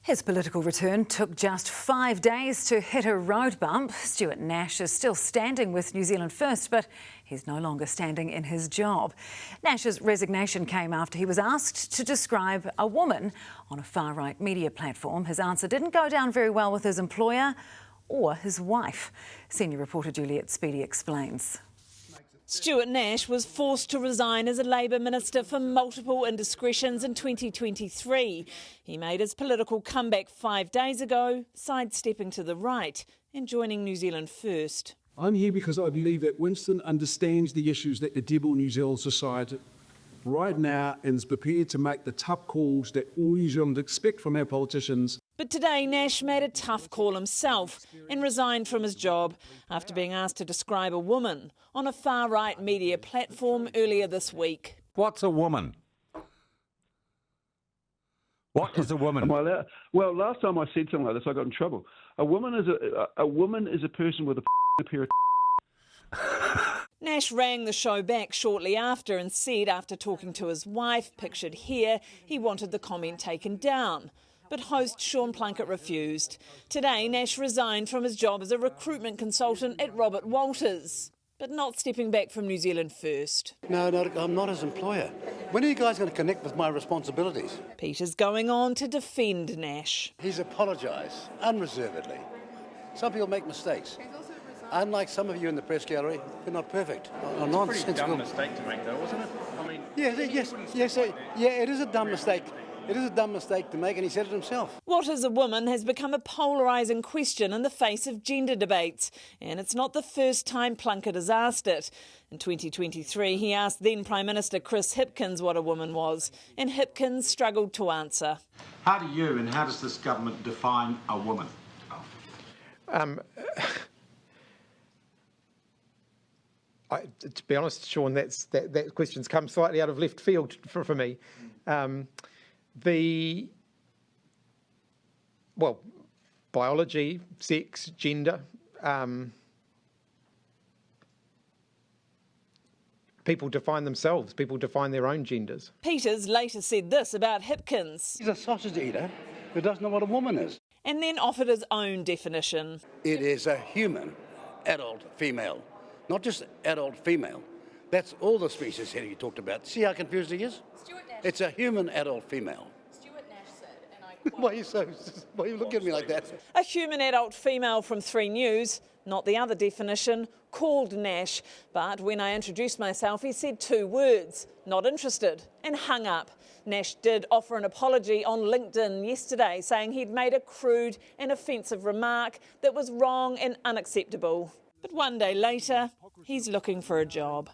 His political return took just 5 days to hit a road bump. Stuart Nash is still standing with New Zealand First, but he's no longer standing in his job. Nash's resignation came after he was asked to describe a woman on a far-right media platform. His answer didn't go down very well with his employer or his wife. Senior reporter Juliet Speedy explains. Stuart Nash was forced to resign as a Labour minister for multiple indiscretions in 2023. He made his political comeback 5 days ago, sidestepping to the right and joining New Zealand First. I'm here because I believe that Winston understands the issues that bedevil New Zealand society right now and is prepared to make the tough calls that all New Zealanders expect from our politicians. But today, Nash made a tough call himself and resigned from his job after being asked to describe a woman on a far-right media platform earlier this week. What's a woman? What is a woman? Well, last time I said something like this, I got in trouble. A woman is a person with a pair of. Nash rang the show back shortly after and said, after talking to his wife, pictured here, he wanted the comment taken down. But host Sean Plunkett refused. Today, Nash resigned from his job as a recruitment consultant at Robert Walters, but not stepping back from New Zealand First. No, I'm not his employer. When are you guys going to connect with my responsibilities? Peter's going on to defend Nash. He's apologised unreservedly. Some people make mistakes. Unlike some of you in the press gallery, we're not perfect. It's a pretty dumb mistake to make, though, wasn't it? I mean, it is a dumb mistake. It is a dumb mistake to make, and he said it himself. What is a woman has become a polarising question in the face of gender debates, and it's not the first time Plunkett has asked it. In 2023, he asked then Prime Minister Chris Hipkins what a woman was, and Hipkins struggled to answer. How do you and how does this government define a woman? To be honest, Sean, that question's come slightly out of left field for me. Biology, sex, gender, people define themselves, people define their own genders. Peters later said this about Hipkins. He's a sausage eater who doesn't know what a woman is. And then offered his own definition. It is a human adult female, not just adult female. That's all the species here you talked about. See how confused he is? It's a human adult female. Stuart Nash said, and I quote, Why are you looking at me like that? A human adult female from 3 News, not the other definition, called Nash. But when I introduced myself, he said 2 words, not interested, and hung up. Nash did offer an apology on LinkedIn yesterday, saying he'd made a crude and offensive remark that was wrong and unacceptable. But one day later, he's looking for a job.